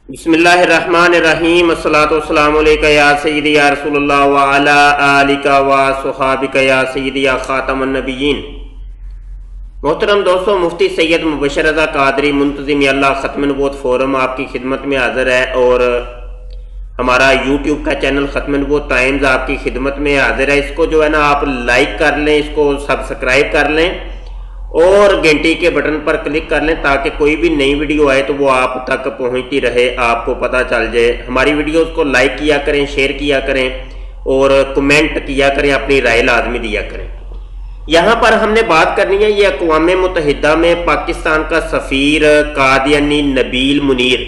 बिस्मिल्लाहिर्रहमानिर्रहीम अस्सलातु वस्सलामु अलैका या सय्यदी या रसूलल्लाह व अला आलिका व सुहाबिका या सय्यदी या खातमुन नबिय्यीन। मोहतरम दोस्तों, मुफ्ती सैयद मुबशर रज़ा कादरी मुंतज़िम अल्लाह ख़त्म नबूवत फोरम आपकी खिदमत में हाज़िर है और हमारा यूट्यूब का चैनल ख़त्म नबूवत टाइम्स आपकी खिदमत में हाज़िर है। इसको जो है ना आप लाइक कर लें, इसको सब्सक्राइब कर लें और घंटी के बटन पर क्लिक कर लें ताकि कोई भी नई वीडियो आए तो वो आप तक पहुंचती रहे, आपको पता चल जाए। हमारी वीडियोस को लाइक किया करें, शेयर किया करें और कमेंट किया करें, अपनी राय लाजमी दिया करें। यहाँ पर हमने बात करनी है ये अक़वाम मुत्तहिदा में पाकिस्तान का सफ़ीर कादियानी नबील मुनीर।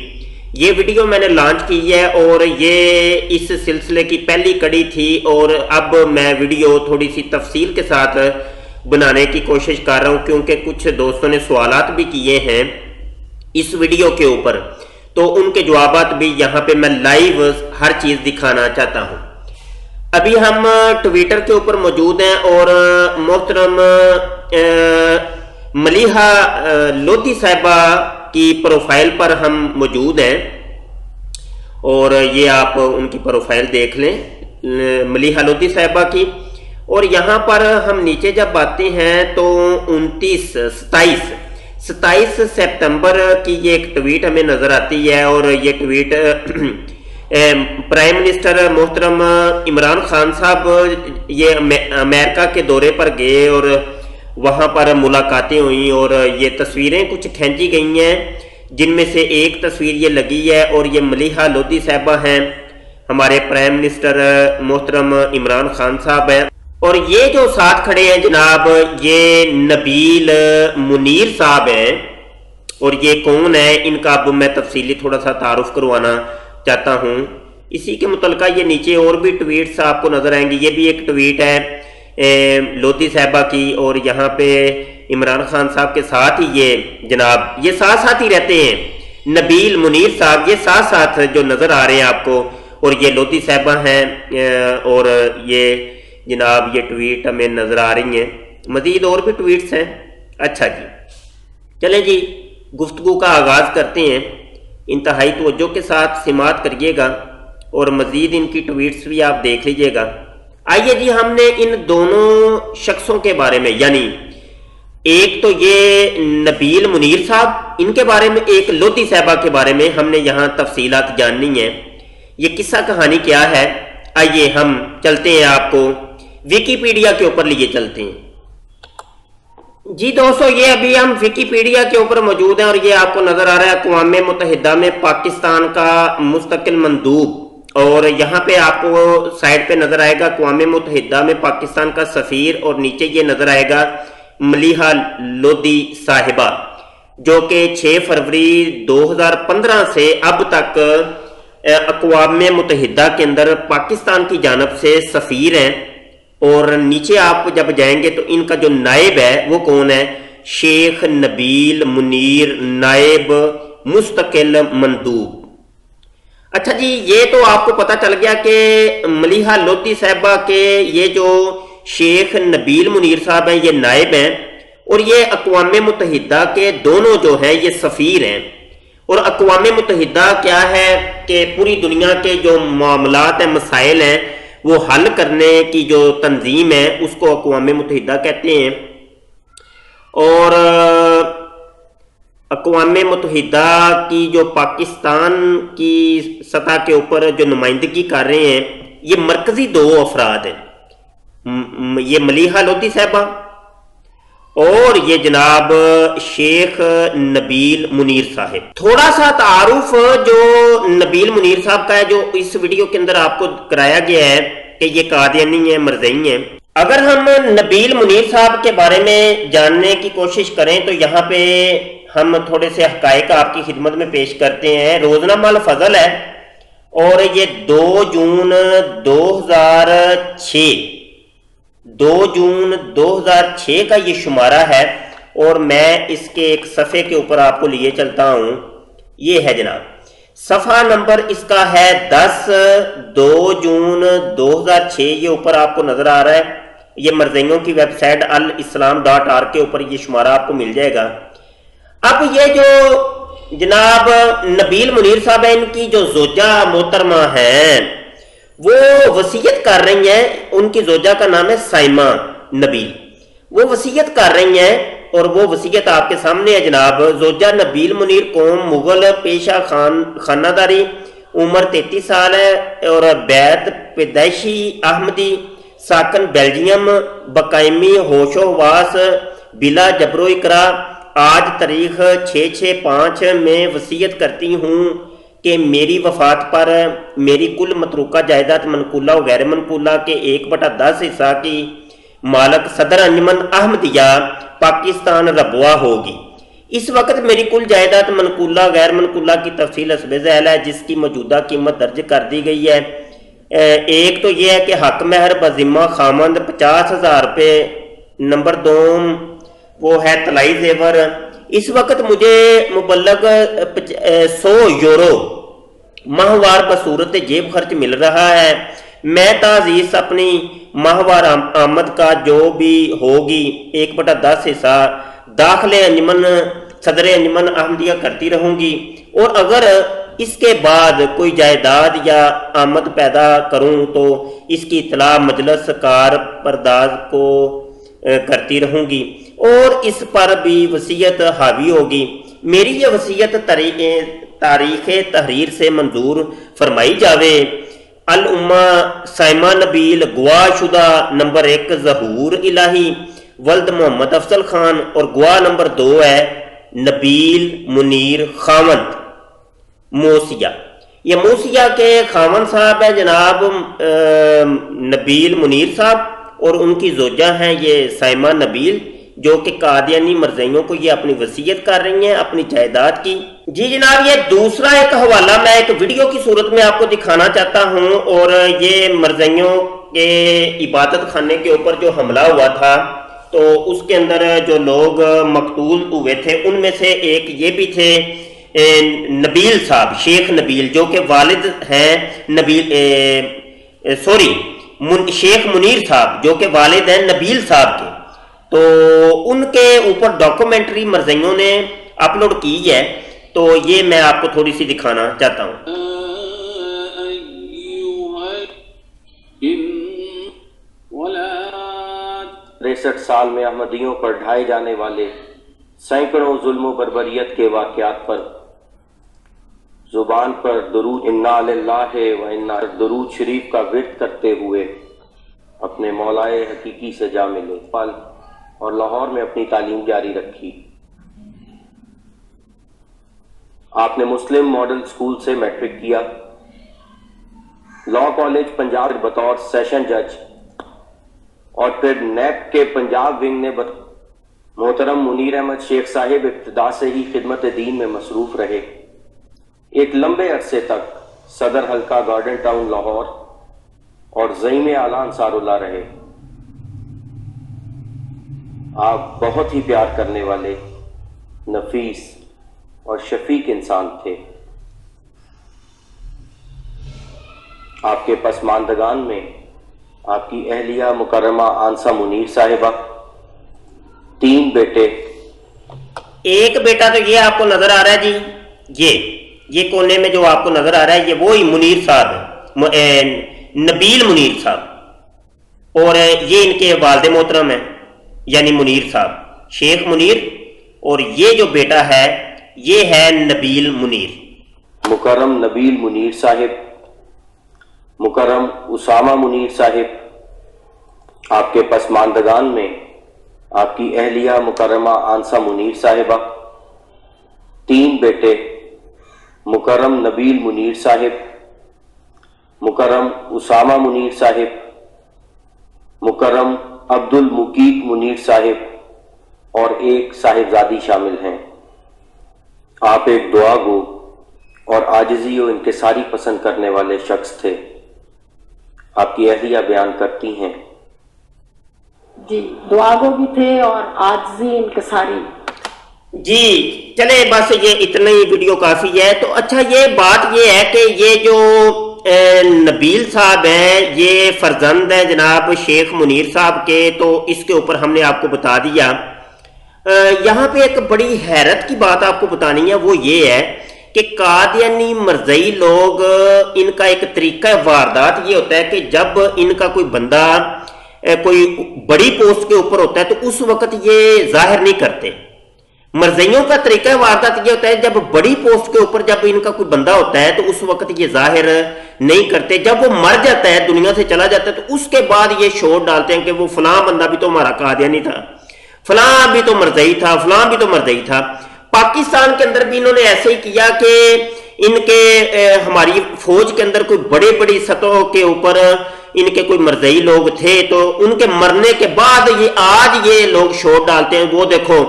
ये वीडियो मैंने लॉन्च की है और ये इस सिलसिले की पहली कड़ी थी और अब मैं वीडियो थोड़ी सी तफसील के साथ बनाने की कोशिश कर रहा हूं क्योंकि कुछ दोस्तों ने सवालात भी किए हैं इस वीडियो के ऊपर, तो उनके जवाबात भी यहाँ पे मैं लाइव हर चीज दिखाना चाहता हूं। अभी हम ट्विटर के ऊपर मौजूद हैं और मोहतरम मलिहा लोधी साहिबा की प्रोफाइल पर हम मौजूद हैं और ये आप उनकी प्रोफाइल देख लें मलिहा लोधी साहिबा की। और यहाँ पर हम नीचे जब आते हैं तो 27 सितंबर की ये एक ट्वीट हमें नजर आती है और ये ट्वीट प्राइम मिनिस्टर मोहतरम इमरान खान साहब ये अमेरिका के दौरे पर गए और वहाँ पर मुलाकातें हुई और ये तस्वीरें कुछ खींची गई हैं जिनमें से एक तस्वीर ये लगी है और ये मलिहा लोधी साहिबा हैं, हमारे प्राइम मिनिस्टर मोहतरम इमरान खान साहब हैं। और ये जो साथ खड़े हैं जनाब ये नबील मुनीर साहब हैं और ये कौन है इनका अब मैं तफसीली थोड़ा सा तारुफ करवाना चाहता हूँ। इसी के मुतल्लिका ये नीचे और भी ट्वीट्स आपको नजर आएंगे। ये भी एक ट्वीट है लोधी साहिबा की और यहाँ पे इमरान खान साहब के साथ ही ये जनाब ये साथ साथ ही रहते हैं नबील मुनीर साहब, ये साथ साथ जो नजर आ रहे हैं आपको और ये लोधी साहिबा हैं और ये जनाब ये ट्वीट हमें नजर आ रही हैं। मजीद और भी ट्वीट्स हैं। अच्छा जी, चलें जी गुफ्तगू का आगाज करते हैं। इंतहाई तवज्जो के साथ सिमात करिएगा और मजीद इनकी ट्वीट्स भी आप देख लीजिएगा। आइए जी, हमने इन दोनों शख्सों के बारे में, यानी एक तो ये नबील मुनीर साहब इनके बारे में, एक लोधी साहिबा के बारे में हमने यहाँ तफसीलात जाननी है। ये किस्सा कहानी क्या है, आइए हम चलते हैं, आपको विकीपीडिया के ऊपर लिए चलते हैं। जी दोस्तों, ये अभी हम विकीपीडिया के ऊपर मौजूद हैं और ये आपको नजर आ रहा है अक़वाम मुत्तहिदा में पाकिस्तान का मुस्तकिल मंदूब और यहाँ पे आपको साइड पे नजर आएगा अक़वाम मुत्तहिदा में पाकिस्तान का सफ़ीर और नीचे ये नजर आएगा मलिहा लोधी साहिबा जो कि 6 फरवरी 2015 से अब तक अक़वाम मुत्तहिदा के अंदर पाकिस्तान की जानब से सफ़ीर हैं। और नीचे आप जब जाएंगे तो इनका जो नायब है वो कौन है, शेख नबील मुनीर नायब मुस्तकिल मंदूब। अच्छा जी, ये तो आपको पता चल गया कि मलिहा लोधी साहिबा के ये जो शेख नबील मुनीर साहब हैं ये नायब हैं और ये अक़वाम मुत्तहिदा के दोनों जो हैं ये सफ़ीर हैं। और अक़वाम मुत्तहिदा क्या है कि पूरी दुनिया के जो मामलात हैं, मसाइल हैं, वो हल करने की जो तंजीम है उसको अक़वाम मुत्तहिदा कहते हैं। और अक़वाम मुत्तहिदा की जो पाकिस्तान की सतह के ऊपर जो नुमाइंदगी कर रहे हैं ये मरकजी 2 अफराद हैं, ये मलिहा लोधी साहिबा और ये जनाब शेख नबील मुनीर साहब। थोड़ा सा तारुफ जो नबील मुनीर साहब का है जो इस वीडियो के अंदर आपको कराया गया है कि ये कादियानी है, मरज़ई है। अगर हम नबील मुनीर साहब के बारे में जानने की कोशिश करें तो यहाँ पे हम थोड़े से हकायक आपकी खिदमत में पेश करते हैं। रोजनामा अल फजल है और ये 2 जून 2006 का ये शुमारा है और मैं इसके एक सफ़े के ऊपर आपको लिए चलता हूँ। ये है जनाब सफ़ा नंबर इसका है 2 जून 2006, ये ऊपर आपको नज़र आ रहा है। ये मरज़इयों की वेबसाइट al islam.org के ऊपर ये शुमारा आपको मिल जाएगा। अब ये जो जनाब नबील मुनीर साहब है, इनकी जो जोजा मोहतरमा हैं वो वसीयत कर रही हैं, उनकी जोजा का नाम है साइमा नबील, वो वसीयत कर रही हैं और वो वसीयत आपके सामने है जनाब। जोजा नबील मुनीर कौम मुगल पेशा खानादारी, उम्र 33 साल है और बैत पैदाइशी अहमदी, साकन बेल्जियम, बकायमी होशोवास बिला जबरो इकरा। आज तारीख 6/6/5 में वसीयत करती हूँ कि मेरी वफात पर मेरी कुल मतरूका जायदाद मनकूला और गैर मनकूला के 1/10 हिस्सा की मालक सदर अंजमन अहमदिया पाकिस्तान रबवा होगी। इस वक्त मेरी कुल जायदाद मनकूला गैर मनकूला की तफसील हस्बे ज़ैल है, जिसकी मौजूदा कीमत दर्ज कर दी गई है। एक तो यह है कि हक महर बजिम्मा खामंद 50,000 रुपये, नंबर 2 वो है तलाई जेवर। इस वक्त मुझे मुबल्लग 100 यूरो माहवार बसूरत जेब खर्च मिल रहा है। मैं ताजीज़ अपनी माहवार आमद का जो भी होगी 1/10 हिस्सा दाखिले अंजमन सदर अंजमन अहमदिया करती रहूँगी, और अगर इसके बाद कोई जायदाद या आमद पैदा करूँ तो इसकी इतला मजलस कार परदाज को करती रहूँगी और इस पर भी वसीयत हावी होगी। मेरी ये वसीयत तारीख़ तहरीर से मंजूर फरमाई जावे। अल उम्मा साइमा नबील गवाहशुदा नंबर 1 ज़हूर इलाही वल्द मोहम्मद अफजल खान, और गवाह नंबर 2 है नबील मुनीर खावंद मोसिया। ये मोसिया के खावंद साहब है जनाब नबील मुनीर साहब, और उनकी जोजा हैं ये साइमा नबील, जो कि कादियानी मरज़इयों को ये अपनी वसीयत कर रही हैं अपनी जायदाद की। जी जनाब, ये दूसरा एक हवाला मैं एक वीडियो की सूरत में आपको दिखाना चाहता हूँ, और ये मरज़इयों के इबादत खाने के ऊपर जो हमला हुआ था तो उसके अंदर जो लोग मकतूल हुए थे उनमें से एक ये भी थे नबील साहब, शेख नबील, जो कि वालिद हैं नबील शेख मुनीर साहब, जो कि वालिद हैं नबील साहब के। तो उनके ऊपर डॉक्यूमेंट्री मरज़इयों ने अपलोड की है, तो ये मैं आपको थोड़ी सी दिखाना चाहता हूँ। 63 साल में अहमदियों पर ढाए जाने वाले सैकड़ों जुल्म बर्बरियत के वाक़यात पर जुबान पर दुरूद इन्ना लिल्लाहि व इन्ना दुरूद शरीफ का विर्द करते हुए अपने मौलाए हकीकी से जा मिले पल और लाहौर में अपनी तालीम जारी रखी। आपने मुस्लिम मॉडल स्कूल से मैट्रिक किया, लॉ कॉलेज पंजाब बतौर सेशन जज, और फिर नैप के पंजाब विंग ने मोहतरम मुनीर अहमद शेख साहिब इब्तिदा से ही खिदमत दीन में मसरूफ रहे। एक लंबे अरसे तक सदर हल्का गार्डन टाउन लाहौर और ज़ईम आला अंसारुल्लाह रहे। आप बहुत ही प्यार करने वाले, नफीस और शफीक इंसान थे। आपके पसमानदगान में आपकी अहलिया मुकर्रमा आंसा मुनीर साहिबा, 3 बेटे। एक बेटा तो ये आपको नजर आ रहा है जी, ये कोने में जो आपको नजर आ रहा है ये वो ही मुनीर साहब, नबील मुनीर साहब, और ये इनके वालिद मोहतरम है यानी मुनीर साहब, शेख मुनीर, और ये जो बेटा है ये है नबील मुनीर। मुकर्रम नबील मुनीर साहिब, मुकर्रम उसामा मुनीर साहिब, आपके पसमानदगान में आपकी अहलिया मुकर्रमा आंसा मुनीर साहिबा, 3 बेटे, मुकर्रम नबील मुनीर साहिब, मुकर्रम उसामा मुनीर साहिब, मुकर्रम अब्दुल मुकीक मुनीर साहिब, और एक साहिबजादी शामिल हैं। आप एक दुआ गो और आजिज़ी और इनकिसारी पसंद करने वाले शख्स थे। आपकी अहलिया बयान करती हैं जी, दुआगो भी थे और आजिज़ी इनकिसारी। जी चले, बस ये इतना ही वीडियो काफ़ी है। तो अच्छा, ये बात ये है कि ये जो नबील साहब हैं ये फर्जंद है जनाब शेख मुनीर साहब के, तो इसके ऊपर हमने आपको बता दिया। यहाँ पे एक बड़ी हैरत की बात आपको बतानी है, वो ये है कि कादियानी मरज़ई लोग, इनका एक तरीका वारदात ये होता है कि जब इनका कोई बंदा कोई बड़ी पोस्ट के ऊपर होता है तो उस वक्त ये जाहिर नहीं करते। मरज़इयों का तरीका वारदात ये होता है जब बड़ी पोस्ट के ऊपर जब इनका कोई बंदा होता है तो उस वक्त ये जाहिर नहीं करते। जब वो मर जाता है, दुनिया से चला जाता है, तो उसके बाद ये शोर डालते हैं कि वो फलां बंदा भी तो हमारा कादियानी था, फलां भी तो मरज़ई था, फलां भी तो मरज़ई था। पाकिस्तान के अंदर भी इन्होंने ऐसे ही किया कि इनके हमारी फौज के अंदर कोई बड़ी बड़ी सतहों के ऊपर इनके कोई मरज़ई लोग थे, तो उनके मरने के बाद ये आज ये लोग शोर डालते हैं, वो देखो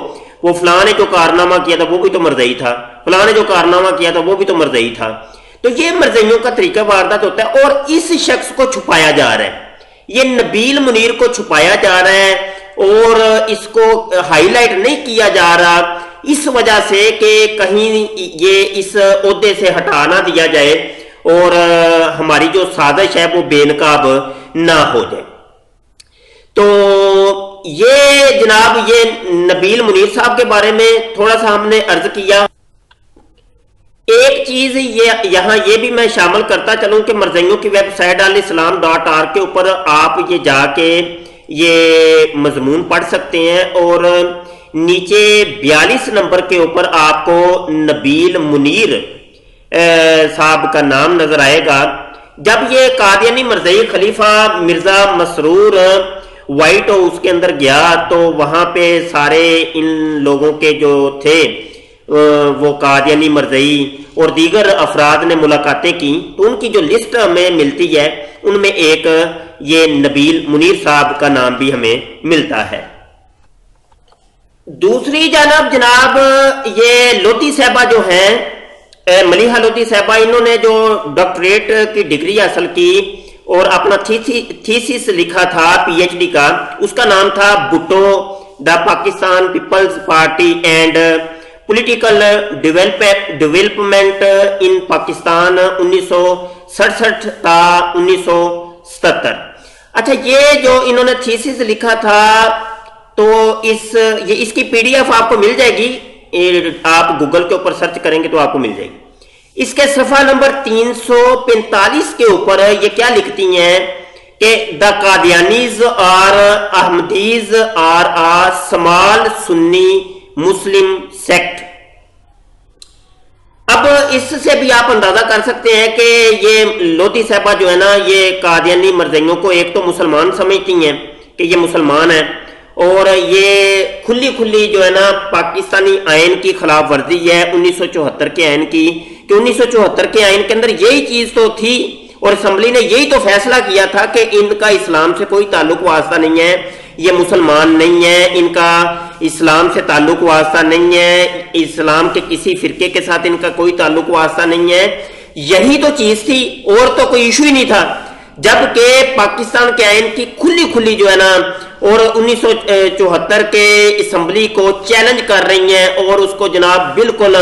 वो फलां ने जो कारनामा किया था वो भी तो मरज़ई था, फलां ने जो कारनामा किया था वो भी तो मरज़ई था। तो ये मरज़इयों का तरीका वारदात होता है और इस शख्स को छुपाया जा रहा है, ये नबील मुनीर को छुपाया जा रहा है और इसको हाईलाइट नहीं किया जा रहा इस वजह से कि कहीं ये इस ओहदे से हटा ना दिया जाए और हमारी जो साजिश है वो बेनकाब ना हो जाए। तो ये जनाब ये नबील मुनीर साहब के बारे में थोड़ा सा हमने अर्ज किया। एक चीज ये यहाँ ये भी मैं शामिल करता चलूं कि मरज़इयों की वेबसाइट al-islam.org के ऊपर आप ये जाके ये मजमून पढ़ सकते हैं और नीचे 42 नंबर के ऊपर आपको नबील मुनीर साहब का नाम नजर आएगा। जब ये कादियानी मरज़ई खलीफा मिर्जा मसरूर व्हाइट हाउस के अंदर गया तो वहां पे सारे इन लोगों के जो थे वो कादियानी मरज़ई और दीगर अफराद ने मुलाकातें की, तो उनकी जो लिस्ट हमें मिलती है उनमें एक ये नबील मुनीर साहब का नाम भी हमें मिलता है। दूसरी जानब जनाब ये लोधी साहबा जो हैं, मलिहा लोधी साहबा, इन्होंने जो डॉक्टरेट की डिग्री हासिल की और अपना थीसिस लिखा था पीएचडी का, उसका नाम था Bhutto the Pakistan Peoples Party and political development in Pakistan 1967 ता 1977। अच्छा, ये जो इन्होंने थीसिस लिखा था तो इसकी पीडीएफ आपको मिल जाएगी, आप गूगल के ऊपर सर्च करेंगे तो आपको मिल जाएगी। इसके सफा नंबर 345 के ऊपर ये क्या लिखती हैं कि द कादियानीज और Ahmadis are a small Sunni Muslim sect. अब इससे भी आप अंदाजा कर सकते हैं कि ये लोधी साहबा जो है ना, ये कादियानी मरज़इयों को एक तो मुसलमान समझती हैं कि ये मुसलमान है और ये खुली खुली जो है ना पाकिस्तानी आइन की खिलाफ वर्जी है 1974 के आइन की, कि 1974 के आइन के अंदर यही चीज तो थी और असम्बली ने यही तो फैसला किया था कि इनका इस्लाम से कोई ताल्लुक वास्ता नहीं है, ये मुसलमान नहीं है, इनका इस्लाम से ताल्लुक वास्ता नहीं है, इस्लाम के किसी फिरके के साथ इनका कोई ताल्लुक वास्ता नहीं है। यही तो चीज थी और तो कोई इशू ही नहीं था। जबकि पाकिस्तान के आइन की खुली खुली जो है ना और 1974 के असम्बली को चैलेंज कर रही हैं और उसको जनाब बिल्कुल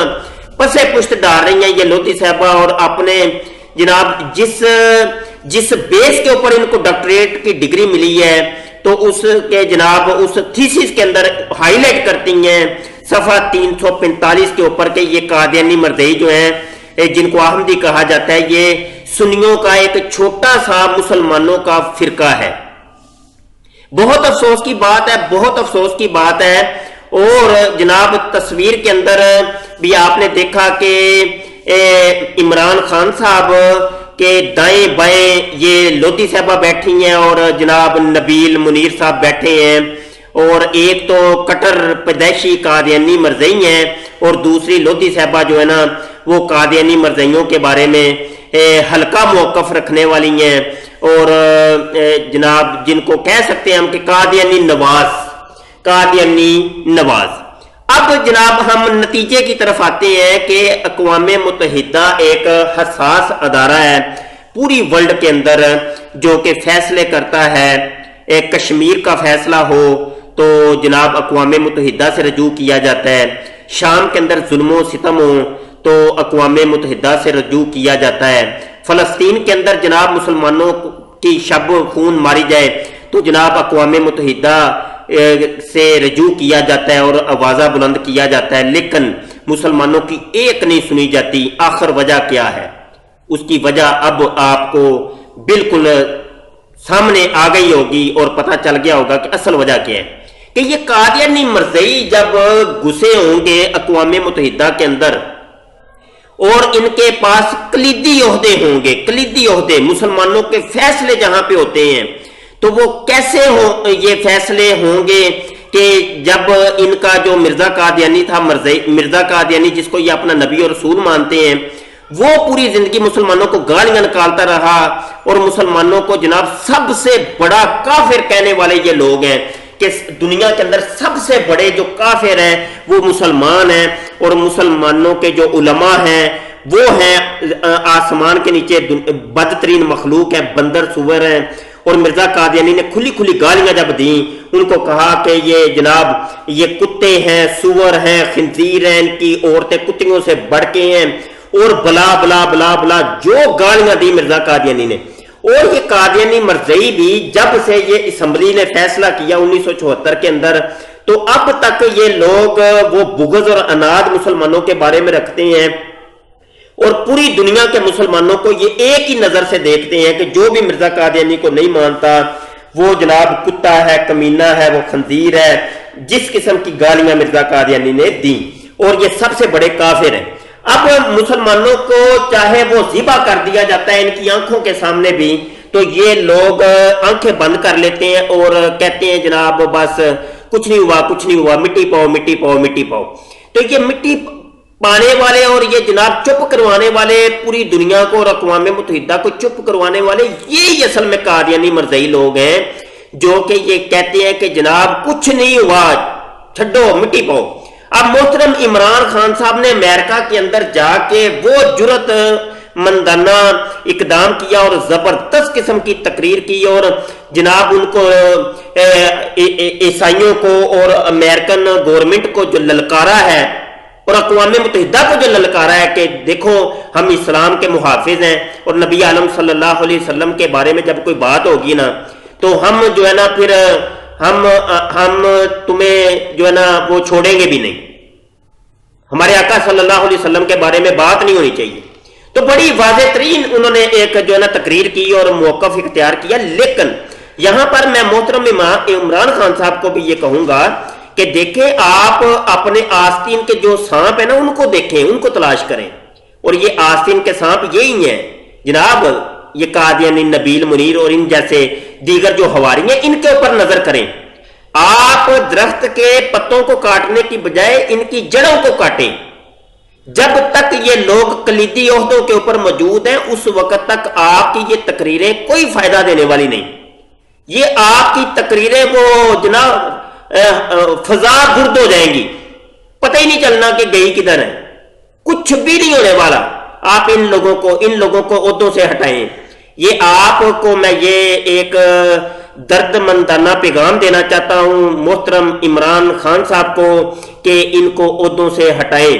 पसे पुष्ट डाल रही हैं ये लोधी साहबा, और अपने जनाब जिस बेस के ऊपर इनको डॉक्टरेट की डिग्री मिली है तो उसके जनाब उस थीसिस के अंदर हाईलाइट करती हैं सफा 345 के ऊपर के ये कादियानी मरज़ई जो हैं जिनको अहमदी कहा जाता है, ये सुन्नियों का एक छोटा सा मुसलमानों का फिरका है। बहुत अफसोस की बात है, बहुत अफसोस की बात है। और जनाब तस्वीर के अंदर भी आपने देखा कि इमरान खान साहब के दाएं बाएं ये लोधी साहबा बैठी हैं और जनाब नबील मुनीर साहब बैठे हैं, और एक तो कट्टर पैदाइशी कादियानी मरज़ई हैं और दूसरी लोधी साहबा जो है ना वो कादियानी मरज़इयों के बारे में हल्का मौकफ रखने वाली हैं और जनाब जिनको कह सकते हैं हम कि कादियानी नवाज। अब जनाब हम नतीजे की तरफ आते हैं कि अक़वाम मुत्तहिदा एक हसास अदारा है पूरी वर्ल्ड के अंदर जो कि फैसले करता है। एक कश्मीर का फैसला हो तो जनाब अक़वाम मुत्तहिदा से रजू किया जाता है, शाम के अंदर जुल्म सितम हो तो अक़वाम मुत्तहिदा से रजू किया जाता है, फलस्तीन के अंदर जनाब मुसलमानों की शब खून मारी जाए तो जनाब अक़वाम मुत्तहिदा سے رجوع کیا جاتا ہے اور آوازہ بلند کیا جاتا ہے، لیکن مسلمانوں کی ایک نہیں سنی جاتی۔ آخر وجہ کیا ہے؟ اس کی وجہ اب آپ کو بالکل سامنے آ گئی ہوگی اور پتہ چل گیا ہوگا کہ اصل وجہ کیا ہے، کہ یہ قادیانی مرزئی جب گھسے ہوں گے اقوام متحدہ کے اندر اور ان کے پاس کلیدی عہدے ہوں گے، کلیدی عہدے مسلمانوں کے فیصلے جہاں پہ ہوتے ہیں، تو وہ کیسے یہ فیصلے ہوں گے کہ جب ان کا جو مرزا قادیانی تھا، مرزا قادیانی جس کو یہ اپنا نبی اور رسول مانتے ہیں، وہ پوری زندگی مسلمانوں کو گالیاں نکالتا رہا اور مسلمانوں کو جناب سب سے بڑا کافر کہنے والے یہ لوگ ہیں کہ دنیا کے اندر سب سے بڑے جو کافر ہیں وہ مسلمان ہیں، اور مسلمانوں کے جو علماء ہیں وہ ہیں آسمان کے نیچے بدترین مخلوق ہیں، بندر سور ہیں۔ اور مرزا قادیانی نے کھلی کھلی گالیاں جب دیں، ان کو کہا کہ یہ جناب یہ کتے ہیں، سور ہیں، خنزیر ہیں، ان کی عورتیں کتیوں سے بڑھ کے ہیں، اور بلا بلا بلا بلا جو گالیاں دی مرزا قادیانی نے۔ اور یہ قادیانی مرزئی بھی جب سے یہ اسمبلی نے فیصلہ کیا 1974 کے اندر، تو اب تک یہ لوگ وہ بغض اور اناد مسلمانوں کے بارے میں رکھتے ہیں، اور پوری دنیا کے مسلمانوں کو یہ ایک ہی نظر سے دیکھتے ہیں کہ جو بھی مرزا قادیانی کو نہیں مانتا وہ جناب کتا ہے، کمینہ ہے، وہ خنزیر ہے، جس قسم کی گالیاں مرزا قادیانی نے دی، اور یہ سب سے بڑے کافر ہیں۔ اب مسلمانوں کو چاہے وہ ذبح کر دیا جاتا ہے ان کی آنکھوں کے سامنے بھی، تو یہ لوگ آنکھیں بند کر لیتے ہیں اور کہتے ہیں جناب بس کچھ نہیں ہوا، کچھ نہیں ہوا، مٹی پاؤ مٹی پاؤ مٹی پاؤ۔ تو یہ مٹی پانے والے اور یہ جناب چپ کروانے والے پوری دنیا کو اور اقوام متحدہ کو چپ کروانے والے یہی اصل میں قادیانی مرزئی لوگ ہیں، جو کہ یہ کہتے ہیں کہ جناب کچھ نہیں ہوا، چھڈو مٹی پاؤ۔ اب محترم عمران خان صاحب نے امریکہ کے اندر جا کے وہ جرأت مندانہ اقدام کیا اور زبردست قسم کی تقریر کی، اور جناب ان کو عیسائیوں کو اور امریکن گورنمنٹ کو جو للکارا ہے اور اقوام متحدہ کو جو للکارا ہے کہ دیکھو ہم اسلام کے محافظ ہیں، اور نبی عالم صلی اللہ علیہ وسلم کے بارے میں جب کوئی بات ہوگی نا تو ہم جو ہے نا پھر ہم تمہیں جو ہے نا وہ چھوڑیں گے بھی نہیں، ہمارے آقا صلی اللہ علیہ وسلم کے بارے میں بات نہیں ہونی چاہیے۔ تو بڑی واضح ترین انہوں نے ایک جو ہے نا تقریر کی اور موقف اختیار کیا، لیکن یہاں پر میں محترم عمران خان صاحب کو بھی یہ کہوں گا کہ دیکھیں آپ اپنے آستین کے جو سانپ ہیں نا ان کو دیکھیں، ان کو تلاش کریں، اور یہ آستین کے سانپ یہی ہیں جناب، یہ قادیانی، نبیل منیر اور ان جیسے دیگر جو حواری ہیں، ان کے اوپر نظر کریں۔ آپ درخت کے پتوں کو کاٹنے کی بجائے ان کی جڑوں کو کاٹیں۔ جب تک یہ لوگ کلیدی عہدوں کے اوپر موجود ہیں اس وقت تک آپ کی یہ تقریریں کوئی فائدہ دینے والی نہیں۔ یہ آپ کی تقریریں وہ جناب فضا گرد ہو جائیں گی، پتہ ہی نہیں چلنا کہ گئی کدھر ہے، کچھ بھی نہیں ہونے والا۔ آپ ان لوگوں کو عہدوں سے ہٹائیں۔ یہ آپ کو میں یہ ایک درد مندانہ پیغام دینا چاہتا ہوں محترم عمران خان صاحب کو کہ ان کو عہدوں سے ہٹائیں،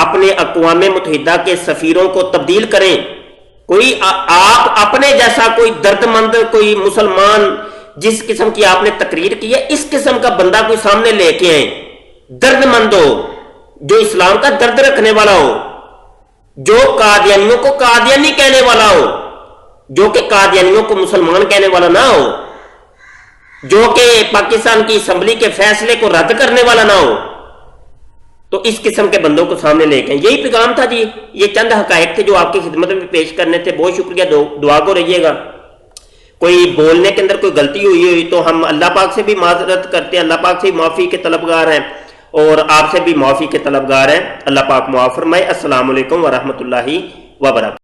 اپنے اقوام متحدہ کے سفیروں کو تبدیل کریں۔ کوئی آپ اپنے جیسا کوئی درد مند کوئی مسلمان جس قسم کی آپ نے تقریر کی ہے اس قسم کا بندہ کوئی سامنے لے کے آئیں، درد مند ہو، جو اسلام کا درد رکھنے والا ہو، جو قادیانیوں کو قادیانی کہنے والا ہو، جو کہ قادیانیوں کو مسلمان کہنے والا نہ ہو، جو کہ پاکستان کی اسمبلی کے فیصلے کو رد کرنے والا نہ ہو۔ تو اس قسم کے بندوں کو سامنے لے کے یہی پیغام تھا جی، یہ چند حقائق تھے جو آپ کی خدمت میں پیش کرنے تھے۔ بہت شکریہ، دعا کو رہیے گا۔ کوئی بولنے کے اندر کوئی غلطی ہوئی تو ہم اللہ پاک سے بھی معذرت کرتے ہیں، اللہ پاک سے معافی کے طلبگار ہیں اور آپ سے بھی معافی کے طلبگار ہیں۔ اللہ پاک معاف فرمائے۔ السلام علیکم ورحمۃ اللہ وبرکاتہ۔